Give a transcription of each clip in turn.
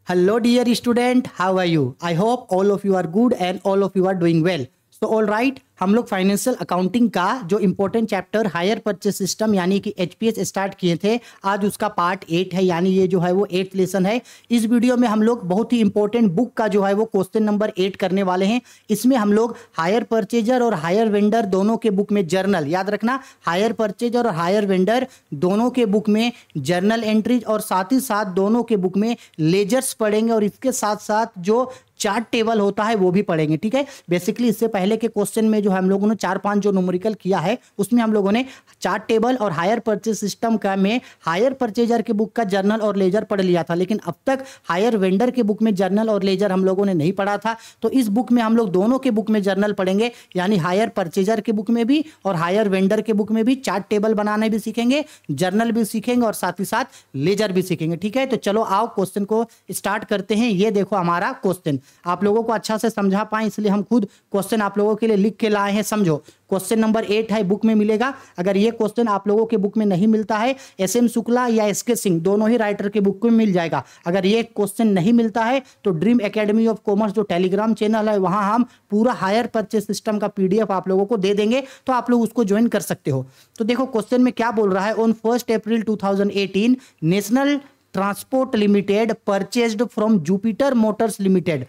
Hello, dear student. How are you? I hope all of you are good and all of you are doing well. So, all right. हम लोग financial accounting का जो important chapter hire purchase system यानी कि HPS start किए थे, आज उसका पार्ट 8 है, यानी ये जो है वो 8th लेसन है। इस वीडियो में हम लोग बहुत ही इंपॉर्टेंट बुक का जो है वो क्वेश्चन नंबर 8 करने वाले हैं। इसमें हम लोग हायर परचेजर और हायर वेंडर दोनों के बुक में जर्नल, याद रखना, हायर परचेजर और हायर वेंडर दोनों के बुक में जर्नल एंट्रीज और साथ ही साथ दोनों के बुक में लेजर्स पढ़ेंगे और इसके साथ साथ जो चार्ट टेबल होता है वो भी पढ़ेंगे। ठीक है, बेसिकली इससे पहले के क्वेश्चन में जो हम लोगों ने 4-5 जो न्यूमेरिकल किया है उसमें हम लोगों ने चार्ट टेबल और हायर परचेज सिस्टम का में हायर परचेजर के बुक का जर्नल और लेजर पढ़ लिया था, लेकिन अब तक हायर वेंडर के बुक में जर्नल और लेजर हम लोगों ने नहीं पढ़ा था। तो इस बुक में हम लोग दोनों के बुक में जर्नल पढ़ेंगे, यानी हायर परचेजर के बुक में भी और हायर वेंडर के बुक में भी चार्ट टेबल बनाने भी सीखेंगे, जर्नल भी सीखेंगे और साथ ही साथ लेजर भी सीखेंगे। ठीक है, तो चलो आओ क्वेश्चन को स्टार्ट करते हैं। ये देखो हमारा क्वेश्चन, आप लोगों को अच्छा से समझा पाए इसलिए हम खुद क्वेश्चन आप लोगों के लिए लिख के लाए हैं। समझो, क्वेश्चन नंबर 8 है, बुक में मिलेगा। अगर ये क्वेश्चन आप लोगों के बुक में नहीं मिलता है, एसएम शुक्ला या एसके सिंह दोनों ही राइटर के बुक में मिल जाएगा। अगर ये क्वेश्चन नहीं मिलता है तो ड्रीम एकेडमी ऑफ कॉमर्स जो टेलीग्राम चैनल है वहां हम पूरा हायर परचेज सिस्टम का पीडीएफ आप लोगों को दे देंगे, तो आप लोग उसको ज्वाइन कर सकते हो। तो देखो क्वेश्चन में क्या बोल रहा है, on 1 April 2018 national Transport limited purchased from Jupiter Motors limited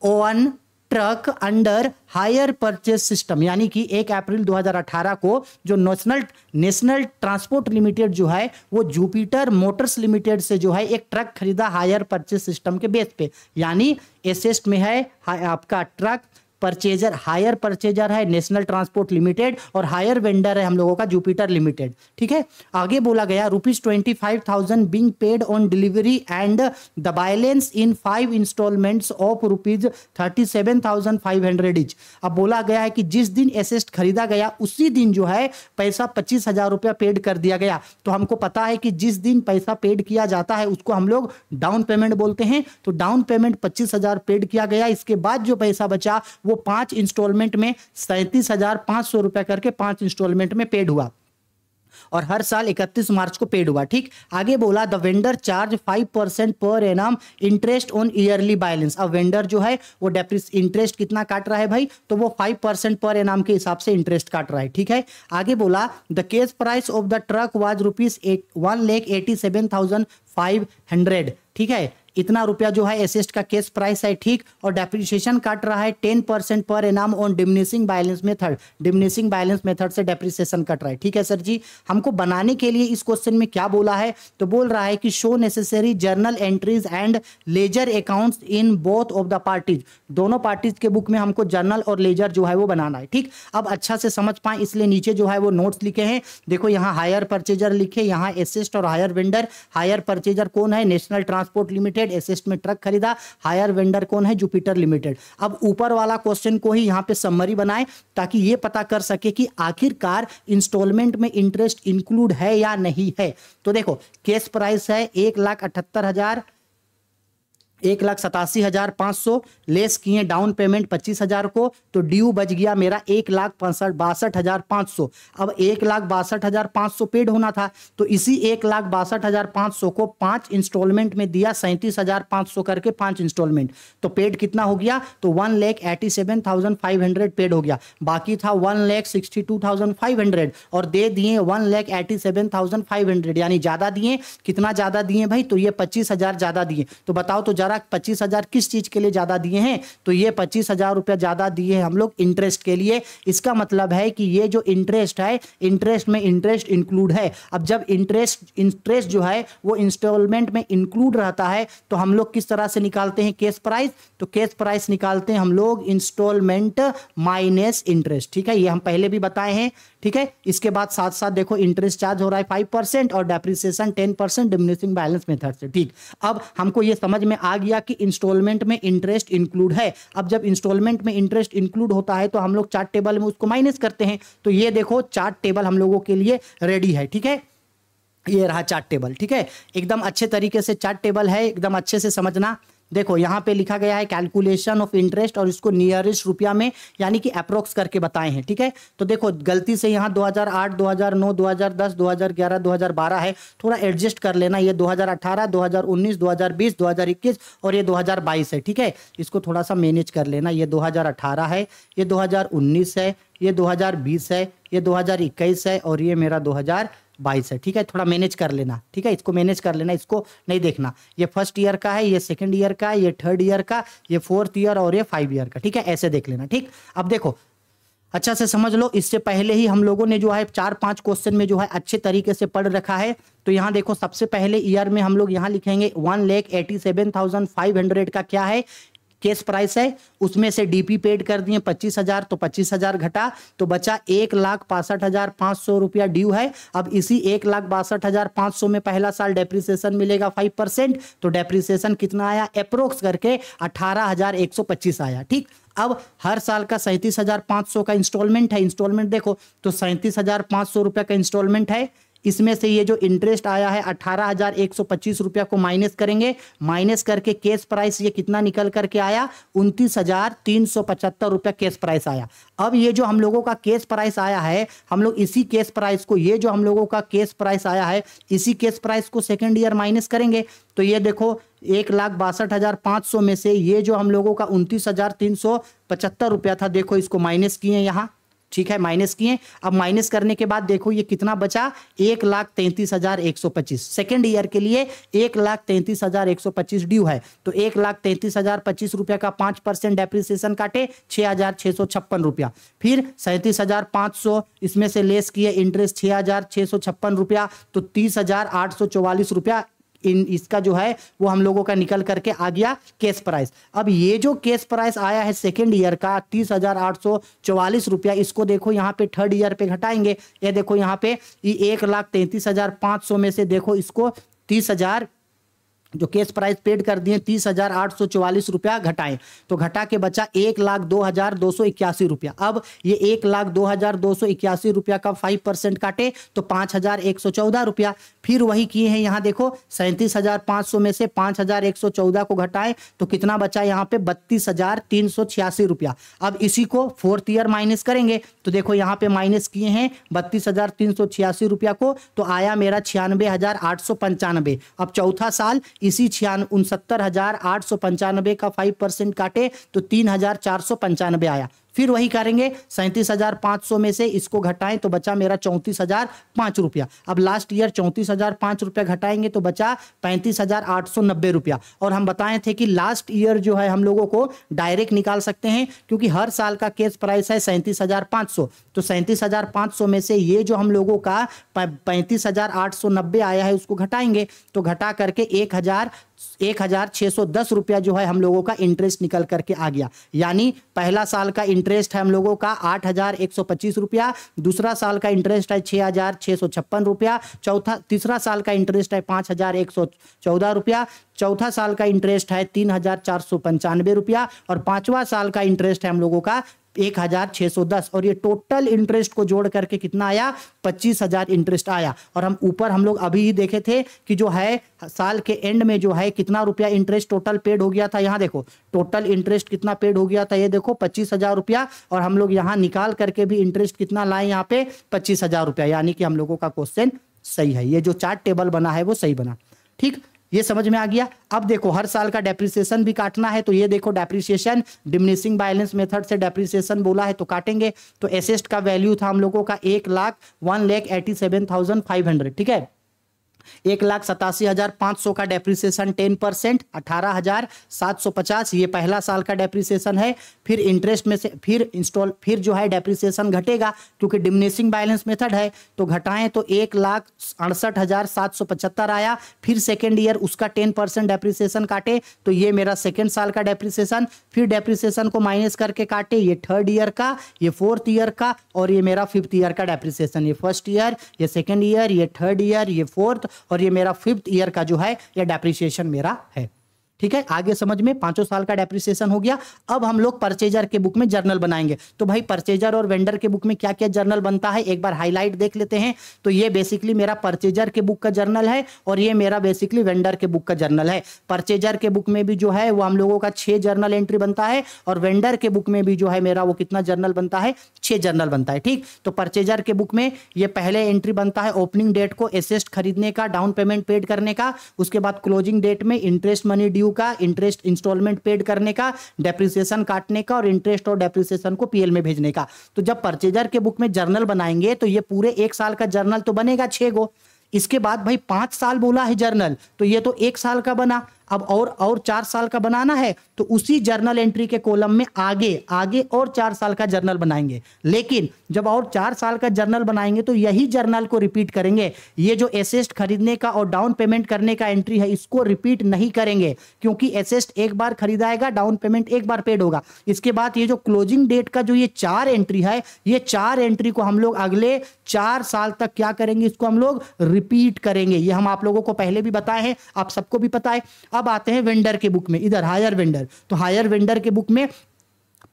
on truck under hire purchase system, यानी कि 1 अप्रैल 2018 को जो नेशनल ट्रांसपोर्ट लिमिटेड जो है वो जुपिटर मोटर्स लिमिटेड से जो है एक ट्रक खरीदा हायर परचेज सिस्टम के बेस पे, यानी एसेस्ट में है आपका ट्रक, परचेजर हायर परचेजर है नेशनल ट्रांसपोर्ट लिमिटेड और हायर वेंडर है हम लोगों का जुपिटर लिमिटेड। ठीक है, आगे बोला गया ₹25,000 being paid on delivery and the balance in 5 installments of ₹37,500 each. अब बोला गया है कि जिस दिन एसेस्ट खरीदा गया उसी दिन जो है पैसा 25,000 रुपया पेड कर दिया गया। तो हमको पता है कि जिस दिन पैसा पेड किया जाता है उसको हम लोग डाउन पेमेंट बोलते हैं। तो डाउन पेमेंट 25,000 पेड किया गया, इसके बाद जो पैसा बचा वो 5 इंस्टॉलमेंट में 37,500 रुपया करके 5 इंस्टॉलमेंट में पेड हुआ और हर साल 31 मार्च को पेड हुआ। ठीक, आगे बोला the vendor charge 5% per annum interest on yearly balance. अब वेंडर जो है वो इंटरेस्ट कितना काट रहा है भाई, तो वो 5% पर एनम के हिसाब से इंटरेस्ट काट रहा है। ठीक है, आगे बोला the case price of the truck was ₹1,87,500। ठीक है, इतना रुपया जो है एसेस्ट का केस प्राइस है। ठीक, और डेप्रिसिएशन काट रहा है 10% per annum on diminishing balance method, diminishing balance method से डेप्रिसिएशन कट रहा है। ठीक है सर जी, हमको बनाने के लिए इस क्वेश्चन में क्या बोला है, तो बोल रहा है कि show necessary journal entries and ledger accounts in both of the parties, दोनों पार्टीज के बुक में हमको जर्नल और लेजर जो है वो बनाना है। ठीक, अब अच्छा से समझ पाए इसलिए नीचे जो है वो नोट्स लिखे हैं। देखो यहाँ हायर परचेजर लिखे, यहाँ एसेस्ट और हायर वेंडर। हायर परचेजर कौन है, नेशनल ट्रांसपोर्ट लिमिटेड, एसेस्ट में ट्रक खरीदा। हायर वेंडर कौन है, जुपिटर लिमिटेड। अब ऊपर वाला क्वेश्चन को ही यहाँ पे समरी बनाए ताकि ये पता कर सके कि आखिरकार इंस्टॉलमेंट में इंटरेस्ट इंक्लूड है या नहीं है। तो देखो केस प्राइस है 1,87,500, लेस किए डाउन पेमेंट 25,000 को, तो ड्यू बच गया मेरा 1,62,500। अब 1,62,500 पेड होना था, तो इसी 1,62,500 को 5 इंस्टॉलमेंट में दिया, 37,500 करके 5 इंस्टॉलमेंट, तो पेड कितना हो गया, तो 1,87,500 पेड हो गया। बाकी था 1,62,500 और दे दिए 1,87,500, यानी ज्यादा दिए। कितना ज्यादा दिए भाई, तो ये 25,000 ज्यादा दिए। तो बताओ तो 25,000 किस चीज के लिए ज्यादा दिए हैं, तो ये 25,000 रुपया ज्यादा दिए हैं हम लोग इंटरेस्ट के लिए। इसका मतलब है कि ये जो इंटरेस्ट है, इंटरेस्ट में इंटरेस्ट इंक्लूड है। अब जब इंटरेस्ट जो है वो इंस्टॉलमेंट में इंक्लूड रहता है तो हम लोग किस तरह से निकालते हैं केस प्राइस, तो केस प्राइस निकालते हैं हम लोग इंस्टॉलमेंट माइनस इंटरेस्ट। ठीक है, ये हम पहले भी बताए हैं। ठीक है, इसके बाद साथ साथ देखो इंटरेस्ट चार्ज हो रहा है 5% और डेप्रिसिएशन 10% डिमिनिशिंग बैलेंस मेथड से। ठीक, अब हमको ये समझ में आ गया कि इंस्टॉलमेंट में इंटरेस्ट इंक्लूड है। अब जब इंस्टॉलमेंट में इंटरेस्ट इंक्लूड होता है तो हम लोग चार्ट टेबल में उसको माइनस करते हैं। तो ये देखो चार्ट टेबल हम लोगों के लिए रेडी है। ठीक है, ये रहा चार्ट टेबल। ठीक है, एकदम अच्छे तरीके से चार्ट टेबल है, एकदम अच्छे से समझना। देखो यहाँ पे लिखा गया है कैलकुलेशन ऑफ इंटरेस्ट और इसको नियरेस्ट रुपया में यानी कि अप्रोक्स करके बताए हैं, ठीक है। तो देखो गलती से यहाँ 2008, 2009, 2010, 2011, 2012 है, थोड़ा एडजस्ट कर लेना। ये 2018, 2019, 2020, 2021 और ये 2022 है, ठीक है। इसको थोड़ा सा मैनेज कर लेना। ये 2018 है, ये 2019 है, ये 2020 है, ये 2021 है और ये मेरा 2022 है, ठीक है। थोड़ा मैनेज कर लेना, ठीक है। इसको मैनेज कर लेना, इसको नहीं देखना। ये फर्स्ट ईयर का है, ये सेकंड ईयर का है, ये थर्ड ईयर का, ये फोर्थ ईयर और ये 5 ईयर का, ठीक है। ऐसे देख लेना, ठीक। अब देखो अच्छा से समझ लो, इससे पहले ही हम लोगों ने जो है 4-5 क्वेश्चन में जो है अच्छे तरीके से पढ़ रखा है। तो यहाँ देखो सबसे पहले ईयर में हम लोग यहाँ लिखेंगे 1,87,500 का क्या है, केस प्राइस है। उसमें से डीपी पेड कर दिए 25,000, तो 25,000 घटा तो बचा 1,62,500 रुपया ड्यू है। अब इसी 1,62,500 में पहला साल डेप्रिसिएशन मिलेगा 5%, तो डेप्रिसिएशन कितना आया अप्रोक्स करके 18,125 आया, ठीक। अब हर साल का 37,500 का इंस्टॉलमेंट है। इंस्टॉलमेंट देखो तो 37,500 रुपया का इंस्टॉलमेंट है। इसमें से ये जो इंटरेस्ट आया है 18,125 रुपया को माइनस करेंगे। माइनस करके केस प्राइस ये कितना निकल करके आया, 29,375 रुपया केस प्राइस आया। अब ये जो हम लोगों का केस प्राइस आया है, हम लोग इसी केस प्राइस को, ये जो हम लोगों का केस प्राइस आया है, इसी केस प्राइस को सेकेंड ईयर माइनस करेंगे। तो ये देखो 1,62,500 में से ये जो हम लोगों का 29,375 रुपया था, देखो इसको माइनस किए यहाँ, ठीक है, माइनस किए। अब माइनस करने के बाद देखो ये कितना बचा, 1,33,125। सेकेंड ईयर के लिए 1,33,125 ड्यू है। तो 1,33,025 रुपया का 5% डेप्रिसिएशन काटे 6,656 रुपया। फिर 37,500 इसमें से लेस किए इंटरेस्ट 6,656 रुपया, तो 30,844 रुपया इसका जो है वो हम लोगों का निकल करके आ गया केस प्राइस। अब ये जो केस प्राइस आया है सेकेंड ईयर का 30,844 रुपया, इसको देखो यहाँ पे थर्ड ईयर पे घटाएंगे। ये देखो यहाँ पे 1,33,500 में से देखो इसको 30,000 जो केस प्राइस पेड कर दिए 30,844 रुपया घटाएं, तो घटा के बचा 1,02,281 रुपया। अब ये 1,02,281 रुपया का 5% काटे तो 5,114 रुपया। फिर वही किए हैं यहाँ देखो 37,500 में से 5,114 को घटाएं तो कितना बचा यहाँ पे 32,386 रुपया। अब इसी को फोर्थ ईयर माइनस करेंगे तो देखो यहाँ पे माइनस किए हैं 32,386 रुपया को, तो आया मेरा 96,895। अब चौथा साल इसी 69,895 का 5% काटे तो 3,495 आया। फिर वही करेंगे 37,500 में से इसको घटाएं तो बचा मेरा 34,005 रुपया। अब लास्ट ईयर 34,005 रुपया घटाएंगे तो बचा 35,890 रुपया। और हम बताए थे कि लास्ट ईयर जो है हम लोगों को डायरेक्ट निकाल सकते हैं क्योंकि हर साल का केस प्राइस है 37,500, तो 37,500 में से ये जो हम लोगों का 35,890 आया है उसको घटाएंगे तो घटा करके 1,610 रुपया जो है हम लोगों का इंटरेस्ट निकल करके आ गया। यानी पहला साल का इंटरेस्ट है हम लोगों का 8,125 रुपया, दूसरा साल का इंटरेस्ट है 6,656 रुपया, तीसरा साल का इंटरेस्ट है 5,114 रुपया, चौथा साल का इंटरेस्ट है 3,495 रुपया और पांचवा साल का इंटरेस्ट है हम लोगों का 1,610। और ये टोटल इंटरेस्ट को जोड़ करके कितना आया 25,000 इंटरेस्ट आया। और हम ऊपर हम लोग अभी ही देखे थे कि जो है साल के एंड में जो है कितना रुपया इंटरेस्ट टोटल पेड हो गया था। यहाँ देखो टोटल इंटरेस्ट कितना पेड हो गया था, ये देखो 25,000 रुपया। और हम लोग यहाँ निकाल करके भी इंटरेस्ट कितना लाए यहाँ पे 25,000 रुपया। यानी कि हम लोगों का क्वेश्चन सही है, ये जो चार्ट टेबल बना है वो सही बना। ठीक, ये समझ में आ गया। अब देखो हर साल का डेप्रिसिएशन भी काटना है तो ये देखो डेप्रिसिएशन डिमिनिशिंग बैलेंस मेथड से डेप्रिसिएशन बोला है तो काटेंगे। तो एसेट का वैल्यू था हम लोगों का 1,87,500, ठीक है। 1,87,500 का डेप्रिसिएशन 10% 18,750 ये पहला साल का डेप्रिसिएशन है। फिर इंटरेस्ट में से फिर जो है डेप्रिसिएशन घटेगा क्योंकि डिमिनिशिंग बैलेंस मेथड है तो घटाएं तो 1,68,775 आया। फिर सेकेंड ईयर उसका 10% डेप्रिसिएशन काटे तो ये मेरा सेकेंड साल का डेप्रिसिएशन। फिर डेप्रिसिएशन को माइनस करके काटे ये थर्ड ईयर का, ये फोर्थ ईयर का और ये मेरा फिफ्थ ईयर का डेप्रिसिएशन। ये फर्स्ट ईयर, ये सेकेंड ईयर, ये थर्ड ईयर, ये फोर्थ और ये मेरा फिफ्थ ईयर का जो है ये डेप्रिसिएशन मेरा है। ठीक है, आगे समझ में 5 साल का डेप्रिसिएशन हो गया। अब हम लोग परचेजर के बुक में जर्नल बनाएंगे। तो भाई परचेजर और वेंडर के बुक में क्या क्या जर्नल बनता है एक बार हाईलाइट देख लेते हैं। तो ये बेसिकली मेरा परचेजर के बुक का जर्नल है और ये मेरा बेसिकली वेंडर के बुक का जर्नल है। परचेजर के बुक में भी जो है वो हम लोगों का 6 जर्नल एंट्री बनता है और वेंडर के बुक में भी जो है मेरा वो कितना जर्नल बनता है, 6 जर्नल बनता है। ठीक, तो परचेजर के बुक में ये पहले एंट्री बनता है ओपनिंग डेट को एसेस्ट खरीदने का, डाउन पेमेंट पेड करने का, उसके बाद क्लोजिंग डेट में इंटरेस्ट मनी ड्यू का, इंटरेस्ट इंस्टॉलमेंट पेड करने का, डेप्रिसिएशन काटने का और इंटरेस्ट और डेप्रिसिएशन को पीएल में भेजने का। तो जब परचेजर के बुक में जर्नल बनाएंगे तो ये पूरे 1 साल का जर्नल तो बनेगा 6 गो। इसके बाद भाई 5 साल बोला है जर्नल, तो ये तो 1 साल का बना। अब और 4 साल का बनाना है तो उसी जर्नल एंट्री के कॉलम में आगे आगे और 4 साल का जर्नल बनाएंगे। लेकिन जब और 4 साल का जर्नल बनाएंगे तो यही जर्नल को रिपीट करेंगे। ये जो एसेस्ट खरीदने का और डाउन पेमेंट करने का एंट्री है इसको रिपीट नहीं करेंगे, क्योंकि एसेस्ट एक बार खरीदाएगा, डाउन पेमेंट एक बार पेड होगा। इसके बाद ये जो क्लोजिंग डेट का जो ये 4 एंट्री है, ये 4 एंट्री को हम लोग अगले 4 साल तक क्या करेंगे, इसको हम लोग रिपीट करेंगे। ये हम आप लोगों को पहले भी बताए हैं, आप सबको भी पता है। अब आते हैं वेंडर के बुक में, इधर हायर वेंडर। तो हायर वेंडर के बुक में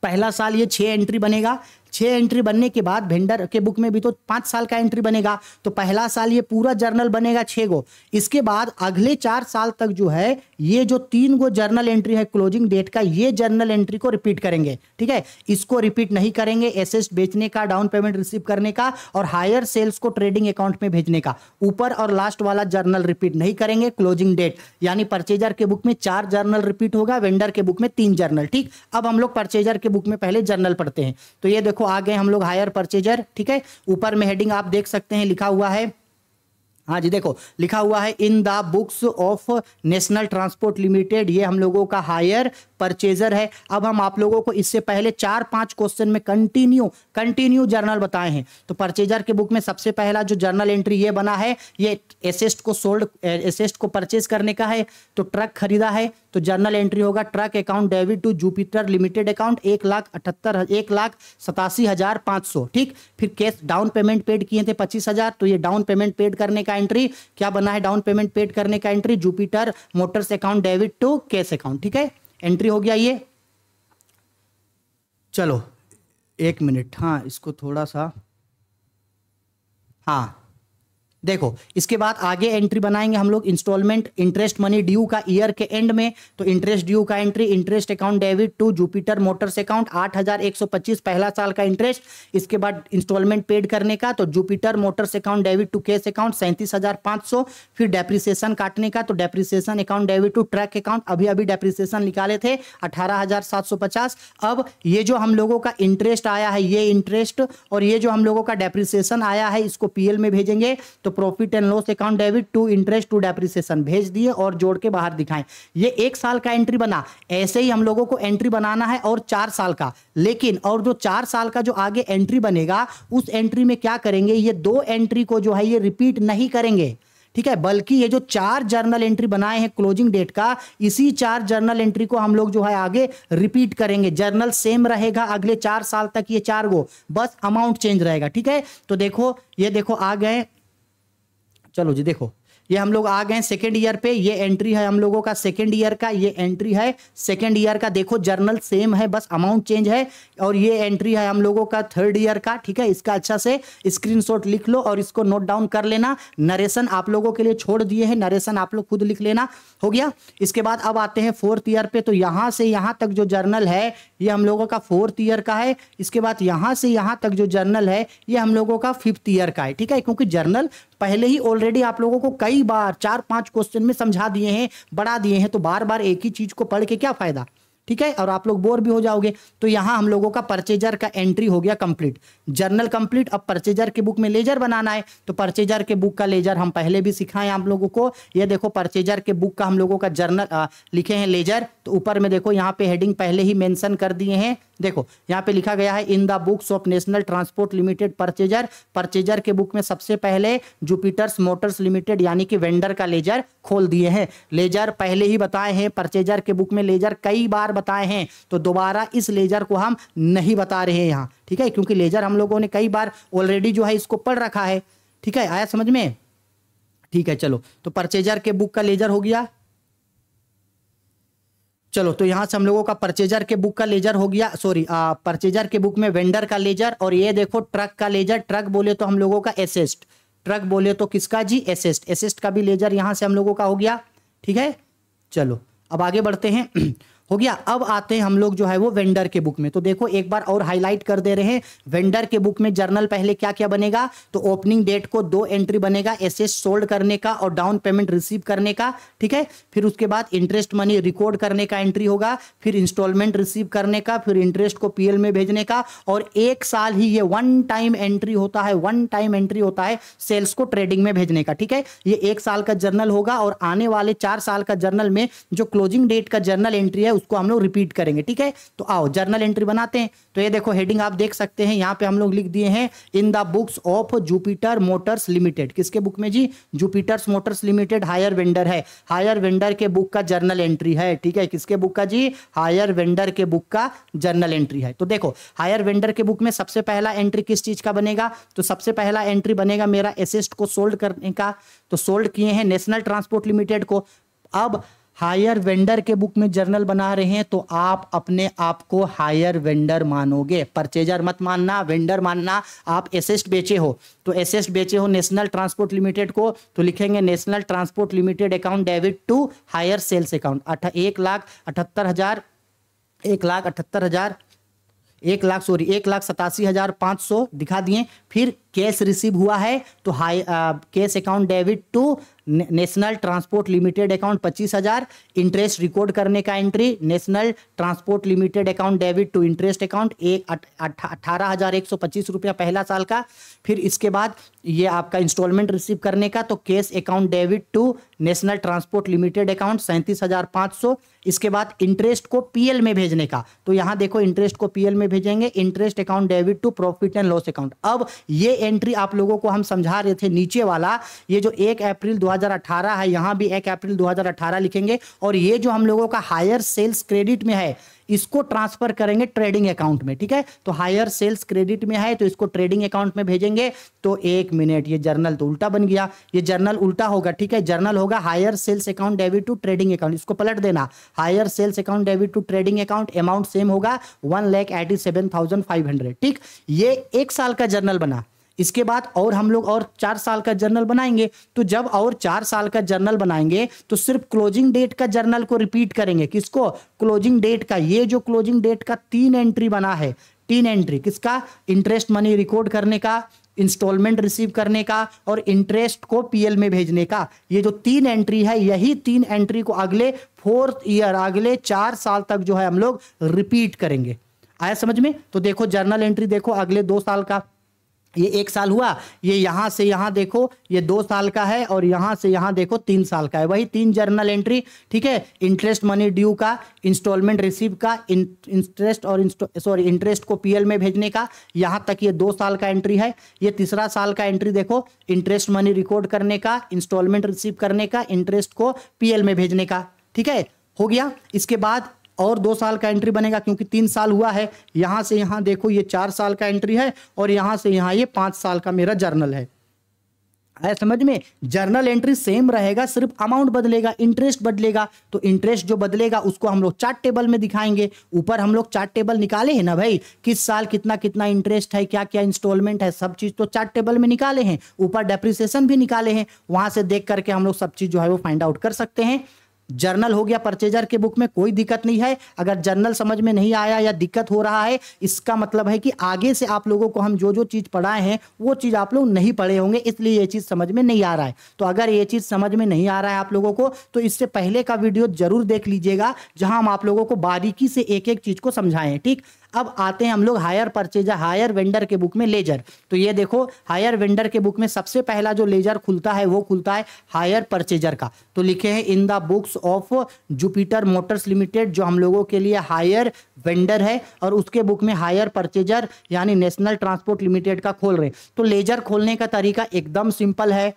पहला साल ये 6 एंट्री बनेगा। 6 एंट्री बनने के बाद वेंडर के बुक में भी तो 5 साल का एंट्री बनेगा। तो पहला साल ये पूरा जर्नल बनेगा 6 गो। इसके बाद अगले 4 साल तक जो है ये जो 3 गो जर्नल एंट्री है क्लोजिंग डेट का, ये जर्नल एंट्री को रिपीट करेंगे। ठीक है, इसको रिपीट नहीं करेंगे एसेट बेचने का, डाउन पेमेंट रिसीव करने का और हायर सेल्स को ट्रेडिंग अकाउंट में भेजने का। ऊपर और लास्ट वाला जर्नल रिपीट नहीं करेंगे क्लोजिंग डेट, यानी परचेजर के बुक में 4 जर्नल रिपीट होगा, वेंडर के बुक में 3 जर्नल। ठीक, अब हम लोग परचेजर के बुक में पहले जर्नल पढ़ते हैं। तो ये देखो आ गए हम लोग हायर परचेजर। ठीक है, ऊपर में हेडिंग आप देख सकते हैं, लिखा हुआ है, हाँ जी देखो लिखा हुआ है इन the books of national Transport limited. ये हम लोगों का हायर परचेजर है। अब हम आप लोगों को इससे पहले 4-5 क्वेश्चन में कंटिन्यू जर्नल बताए हैं। तो परचेजर के बुक में सबसे पहला जो जर्नल एंट्री ये बना है, ये एसेस्ट को परचेज करने का है। तो ट्रक खरीदा है तो जर्नल एंट्री होगा truck account debit to Jupiter Limited account 1,87,500। ठीक, फिर कैश डाउन पेमेंट पेड किए थे 25,000, तो ये डाउन पेमेंट पेड करने का एंट्री क्या बना है, डाउन पेमेंट पेड करने का entry Jupiter Motors account debit to cash account. ठीक है, एंट्री हो गया ये। चलो 1 मिनट, हाँ इसको थोड़ा सा, हाँ देखो इसके बाद आगे एंट्री बनाएंगे हम लोग इंस्टॉलमेंट इंटरेस्ट मनी ड्यू का ईयर के एंड में। तो इंटरेस्ट ड्यू का entry interest account debit to Jupiter Motors account 8,125 पहला साल का इंटरेस्ट। इसके बाद इंस्टॉलमेंट पेड करने का, तो Jupiter Motors account debit to cash account 37,500। फिर डेप्रिसिएशन काटने का, तो depreciation account debit to truck account, अभी अभी डेप्रिसिएशन निकाले थे 18,750। अब ये जो हम लोगों का इंटरेस्ट आया है, ये इंटरेस्ट और ये जो हम लोगों का डेप्रिसिएशन आया है इसको पीएल में भेजेंगे। तो profit and loss account debit to interest to depreciation भेज दिए और जोड़ के बाहर दिखाएं। ये 1 साल का एंट्री बना। ऐसे ही हम लोगों को एंट्री बनाना है और 4 साल का। लेकिन और जो 4 साल का जो आगे एंट्री बनेगा उस एंट्री में क्या करेंगे, ये 2 एंट्री को जो है ये रिपीट नहीं करेंगे। ठीक है, बल्कि ये जो 4 जर्नल एंट्री बनाए हैं क्लोजिंग डेट का, इसी 4 जर्नल एंट्री को हम लोग जो है आगे रिपीट करेंगे। जर्नल सेम रहेगा अगले 4 साल तक, ये 4 गो, बस अमाउंट चेंज रहेगा। ठीक है, तो देखो ये देखो आ गए, चलो जी देखो ये हम लोग आ गए सेकेंड ईयर पे। ये एंट्री है हम लोगों का सेकेंड ईयर का, ये एंट्री है सेकेंड ईयर का। देखो जर्नल सेम है, बस अमाउंट चेंज है। और ये एंट्री है हम लोगों का थर्ड ईयर का। ठीक है, इसका अच्छा से स्क्रीनशॉट लिख लो और इसको नोट डाउन कर लेना। नरेशन आप लोगों के लिए छोड़ दिए हैं, नरेशन आप लोग खुद लिख लेना। हो गया। इसके बाद अब आते हैं फोर्थ ईयर पे। तो यहां से यहां तक जो जर्नल है ये हम लोगों का फोर्थ ईयर का है। इसके बाद यहां से यहां तक जो जर्नल है ये हम लोगों का फिफ्थ ईयर का है। ठीक है, क्योंकि जर्नल पहले ही ऑलरेडी आप लोगों को कई बार 4-5 क्वेश्चन में समझा दिए हैं, बढ़ा दिए हैं, तो बार बार एक ही चीज को पढ़ के क्या फायदा। ठीक है, और आप लोग बोर भी हो जाओगे। तो यहां हम लोगों का परचेजर का एंट्री हो गया कंप्लीट, जर्नल कंप्लीट। अब परचेजर के बुक में लेजर बनाना है। तो परचेजर के बुक का लेजर हम पहले भी सिखाए आप लोगों को। ये देखो परचेजर के बुक का हम लोगों का जर्नल लिखे हैं लेजर। तो ऊपर में देखो यहाँ पे हेडिंग पहले ही मेंशन कर दिए हैं। देखो यहाँ पे लिखा गया है इन the books of national Transport limited purchaser. Purchaser के बुक में सबसे पहले जुपिटर्स मोटर्स लिमिटेड यानी कि वेंडर का लेजर खोल दिए हैं। लेजर पहले ही बताए हैं, परचेजर के बुक में लेजर कई बार बताए हैं, तो दोबारा इस लेजर को हम नहीं बता रहे हैं यहाँ। ठीक है, क्योंकि लेजर हम लोगों ने कई बार ऑलरेडी जो है इसको पढ़ रखा है। ठीक है, आया समझ में? ठीक है, चलो तो परचेजर के बुक का लेजर हो गया। चलो तो यहाँ से हम लोगों का परचेजर के बुक का लेजर हो गया, सॉरी परचेजर के बुक में वेंडर का लेजर, और ये देखो ट्रक का लेजर। ट्रक बोले तो हम लोगों का एसेस्ट, ट्रक बोले तो किसका जी, एसेस्ट। एसेस्ट का भी लेजर यहाँ से हम लोगों का हो गया, ठीक है। चलो अब आगे बढ़ते हैं हो गया। अब आते हैं हम लोग जो है वो वेंडर के बुक में। तो देखो एक बार और हाईलाइट कर दे रहे हैं, वेंडर के बुक में जर्नल पहले क्या क्या बनेगा, तो ओपनिंग डेट को 2 एंट्री बनेगा, एसेट सोल्ड करने का और डाउन पेमेंट रिसीव करने का, ठीक है। फिर उसके बाद इंटरेस्ट मनी रिकॉर्ड करने का एंट्री होगा, फिर इंस्टॉलमेंट रिसीव करने का, फिर इंटरेस्ट को पीएल में भेजने का, और 1 साल ही ये वन टाइम एंट्री होता है, वन टाइम एंट्री होता है सेल्स को ट्रेडिंग में भेजने का, ठीक है। ये 1 साल का जर्नल होगा, और आने वाले 4 साल का जर्नल में जो क्लोजिंग डेट का जर्नल एंट्री है उसको हम लोग रिपीट करेंगे, ठीक है। तो आओ जर्नल एंट्री बनाते हैं। तो ये देखो हेडिंग आप देख सकते हैं, यहां पे हम लोग लिख दिए हैं in the books of Jupiter Motors Limited. किसके बुक में जी, Jupiters Motors Limited hire vendor है, हायर वेंडर के बुक का जर्नल एंट्री है, ठीक है। किसके बुक का जी, हायर वेंडर के बुक का जर्नल एंट्री है। तो देखो हायर वेंडर के बुक में सबसे पहला एंट्री किस चीज का बनेगा, तो सबसे पहला एंट्री बनेगा मेरा एसेस्ट को सोल्ड करने का। तो सोल्ड किए हैं नेशनल ट्रांसपोर्ट लिमिटेड को। अब हायर वेंडर के बुक में जर्नल बना रहे हैं तो आप अपने आप को हायर वेंडर मानोगे, परचेजर मत मानना, वेंडर मानना। आप एसेस्ट बेचे हो तो एसेस्ट बेचे हो नेशनल ट्रांसपोर्ट लिमिटेड को, तो लिखेंगे National Transport Limited account debit to hire sales account 1,87,500 दिखा दिए। फिर कैश रिसीव हुआ है तो cash account debit to National Transport Limited account 25,000। Interest record करने का entry National Transport Limited account debit to interest account 18,125 रुपया पहला साल का। फिर इसके बाद ये आपका इंस्टॉलमेंट रिसीव करने का, तो cash account debit to National Transport Limited account 37,500। इसके बाद इंटरेस्ट को पीएल में भेजने का, तो यहां देखो इंटरेस्ट को पीएल में भेजेंगे, interest account debit to profit and loss account. अब ये एंट्री आप लोगों को हम समझा रहे थे नीचे वाला, ये जो 1 अप्रैल 2018 है यहां भी 1 अप्रैल 2018 लिखेंगे, और ये जो हम लोगों का हायर सेल्स क्रेडिट में है इसको ट्रांसफर करेंगे ट्रेडिंग अकाउंट में, ठीक है। तो हायर सेल्स क्रेडिट में है तो इसको ट्रेडिंग अकाउंट में भेजेंगे। तो 1 मिनट, ये जर्नल तो उल्टा बन गया, ये जर्नल उल्टा होगा, ठीक है। जर्नल होगा hire sales account debit to trading account, इसको पलट देना, hire sales account debit to trading account, amount same होगा 1,87,500, ठीक। ये 1 साल का जर्नल बना। इसके बाद और हम लोग और 4 साल का जर्नल बनाएंगे। तो जब और 4 साल का जर्नल बनाएंगे तो सिर्फ क्लोजिंग डेट का जर्नल को रिपीट करेंगे। किसको, क्लोजिंग डेट का। ये जो क्लोजिंग डेट का 3 एंट्री बना है, 3 एंट्री किसका, इंटरेस्ट मनी रिकॉर्ड करने का, इंस्टॉलमेंट रिसीव करने का और इंटरेस्ट को पीएल में भेजने का। ये जो 3 एंट्री है, यही 3 एंट्री को अगले 4th ईयर, अगले 4 साल तक जो है हम लोग रिपीट करेंगे। आया समझ में। तो देखो जर्नल एंट्री देखो अगले 2 साल का, ये 1 साल हुआ, ये यहां से यहां देखो ये 2 साल का है, और यहां से यहां देखो 3 साल का है, वही 3 जर्नल एंट्री, ठीक है। इंटरेस्ट मनी ड्यू का, इंस्टॉलमेंट रिसीव का, इंटरेस्ट को पीएल में भेजने का, यहां तक ये 2 साल का एंट्री है। ये तीसरा साल का एंट्री देखो, इंटरेस्ट मनी रिकॉर्ड करने का, इंस्टॉलमेंट रिसीव करने का, इंटरेस्ट को पीएल में भेजने का, ठीक है, हो गया। इसके बाद और 2 साल का एंट्री बनेगा क्योंकि 3 साल हुआ है। यहां से यहां देखो ये 4 साल का एंट्री है, और यहां से यहां ये 5 साल का मेरा जर्नल है। आया समझ में। जर्नल एंट्री सेम रहेगा, सिर्फ अमाउंट बदलेगा, इंटरेस्ट बदलेगा। तो इंटरेस्ट जो बदलेगा उसको हम लोग चार्ट टेबल में दिखाएंगे। ऊपर हम लोग चार्ट टेबल निकाले हैं ना भाई, किस साल कितना कितना इंटरेस्ट है, क्या क्या इंस्टॉलमेंट है, सब चीज तो चार्ट टेबल में निकाले हैं। ऊपर डेप्रिसिएशन भी निकाले हैं, वहां से देख करके हम लोग सब चीज जो है वो फाइंड आउट कर सकते हैं। जर्नल हो गया परचेजर के बुक में, कोई दिक्कत नहीं है। अगर जर्नल समझ में नहीं आया या दिक्कत हो रहा है, इसका मतलब है कि आगे से आप लोगों को हम जो जो चीज पढ़ाए हैं वो चीज आप लोग नहीं पढ़े होंगे, इसलिए ये चीज समझ में नहीं आ रहा है। तो अगर ये चीज समझ में नहीं आ रहा है आप लोगों को, तो इससे पहले का वीडियो जरूर देख लीजिएगा, जहां हम आप लोगों को बारीकी से एक एक चीज को समझाए हैं, ठीक। अब आते हैं हम लोग हायर परचेजर, हायर वेंडर के बुक में लेजर। तो ये देखो हायर वेंडर के बुक में सबसे पहला जो लेजर खुलता है वो खुलता है हायर परचेजर का। तो लिखे हैं in the books of Jupiter Motors limited, जो हम लोगों के लिए हायर वेंडर है, और उसके बुक में हायर परचेजर यानी नेशनल ट्रांसपोर्ट लिमिटेड का खोल रहे हैं। तो लेजर खोलने का तरीका एकदम सिंपल है।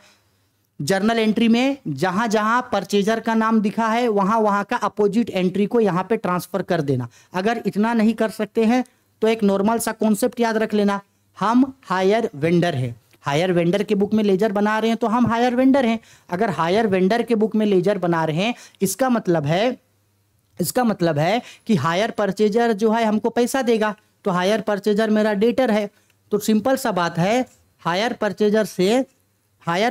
जर्नल एंट्री में जहां जहां परचेजर का नाम दिखा है वहां वहां का अपोजिट एंट्री को यहां पे ट्रांसफर कर देना। अगर इतना नहीं कर सकते हैं तो एक नॉर्मल सा कॉन्सेप्ट याद रख लेना, हम हायर वेंडर हैं। हायर वेंडर के बुक में लेजर बना रहे हैं तो हम हायर वेंडर हैं। अगर हायर वेंडर के बुक में लेजर बना रहे हैं, इसका मतलब है इसका मतलब है कि हायर परचेजर जो है हमको पैसा देगा, तो हायर परचेजर मेरा डेटर है। तो सिंपल सा बात है, हायर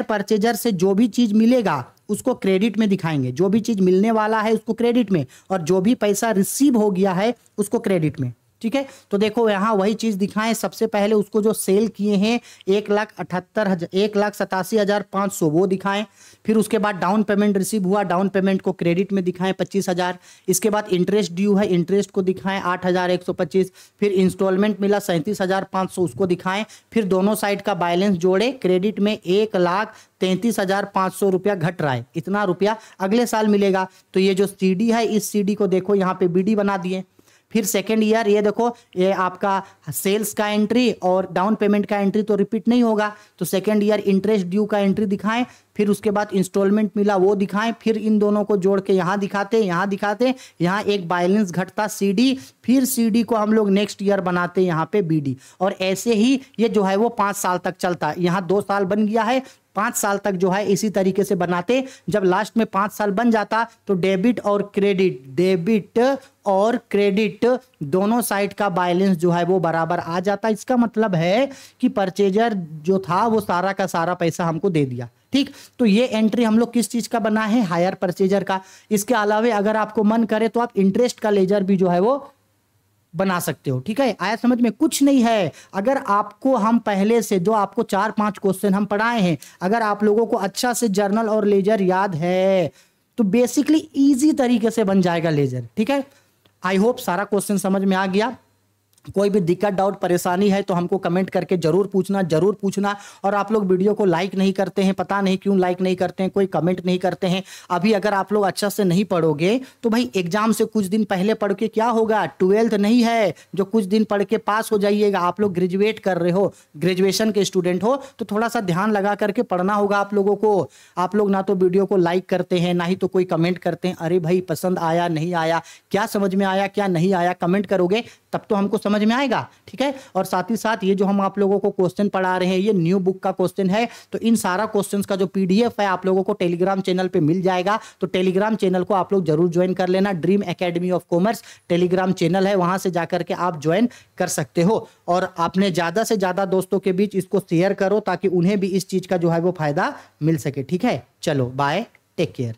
परचेजर से जो भी चीज मिलेगा उसको क्रेडिट में दिखाएंगे, जो भी चीज मिलने वाला है उसको क्रेडिट में, और जो भी पैसा रिसीव हो गया है उसको क्रेडिट में। ठीक है, तो देखो यहाँ वही चीज दिखाएं। सबसे पहले उसको जो सेल किए हैं 1,87,500 वो दिखाएं। फिर उसके बाद डाउन पेमेंट रिसीव हुआ, डाउन पेमेंट को क्रेडिट में दिखाएं 25,000। इसके बाद इंटरेस्ट ड्यू है, इंटरेस्ट को दिखाएं 8,125। फिर इंस्टॉलमेंट मिला 37,500, उसको दिखाएं। फिर दोनों साइड का बैलेंस जोड़े, क्रेडिट में 1,33,500 रुपया घट रहा है, इतना रुपया अगले साल मिलेगा। तो ये जो सीडी है, इस सीडी को देखो यहाँ पे बीडी बना दिए। फिर सेकेंड ईयर ये देखो, ये आपका सेल्स का एंट्री और डाउन पेमेंट का एंट्री तो रिपीट नहीं होगा, तो सेकेंड ईयर इंटरेस्ट ड्यू का एंट्री दिखाएं। फिर उसके बाद इंस्टॉलमेंट मिला वो दिखाएं। फिर इन दोनों को जोड़ के यहाँ दिखाते, यहाँ एक बैलेंस घटता सीडी, फिर सीडी को हम लोग नेक्स्ट ईयर बनाते यहाँ पे बीडी। और ऐसे ही ये जो है वो 5 साल तक चलता है। यहाँ 2 साल बन गया है, 5 साल तक जो है इसी तरीके से बनाते। जब लास्ट में 5 साल बन जाता तो डेबिट और क्रेडिट दोनों साइड का बैलेंस जो है वो बराबर आ जाता। इसका मतलब है कि परचेजर जो था वो सारा का सारा पैसा हमको दे दिया। ठीक, तो ये एंट्री हम लोग किस चीज का बना है, हायर परचेजर का। इसके अलावा अगर आपको मन करे तो आप इंटरेस्ट का लेजर भी जो है वो बना सकते हो। ठीक है, आया समझ में? कुछ नहीं है, अगर आपको हम पहले से जो आपको 4-5 क्वेश्चन हम पढ़ाए हैं, अगर आप लोगों को अच्छा से जर्नल और लेजर याद है तो बेसिकली इजी तरीके से बन जाएगा लेजर। ठीक है, आई होप सारा क्वेश्चन समझ में आ गया। कोई भी दिक्कत डाउट परेशानी है तो हमको कमेंट करके जरूर पूछना। और आप लोग वीडियो को लाइक नहीं करते हैं, पता नहीं क्यों लाइक नहीं करते हैं, कोई कमेंट नहीं करते हैं। अभी अगर आप लोग अच्छा से नहीं पढ़ोगे तो भाई एग्जाम से कुछ दिन पहले पढ़ के क्या होगा, 12th नहीं है जो कुछ दिन पढ़ के पास हो जाइएगा। आप लोग ग्रेजुएट कर रहे हो, ग्रेजुएशन के स्टूडेंट हो, तो थोड़ा सा ध्यान लगा करके पढ़ना होगा आप लोगों को। आप लोग ना तो वीडियो को लाइक करते हैं, ना ही तो कोई कमेंट करते हैं, अरे भाई पसंद आया नहीं आया, क्या समझ में आया क्या नहीं आया, कमेंट करोगे तब तो हमको समझ में आएगा। ठीक है, और साथ ही साथ ये जो हम आप लोगों को क्वेश्चन पढ़ा रहे हैं ये न्यू बुक का क्वेश्चन है, तो इन सारा क्वेश्चंस का जो पीडीएफ है आप लोगों को टेलीग्राम चैनल पे मिल जाएगा। तो टेलीग्राम चैनल को आप लोग जरूर ज्वाइन कर लेना। Dream academy of commerce Telegram channel है, वहां से जाकर के आप ज्वाइन कर सकते हो। और आपने ज्यादा से ज्यादा दोस्तों के बीच इसको शेयर करो ताकि उन्हें भी इस चीज का जो है वो फायदा मिल सके। ठीक है, चलो बाय, टेक केयर।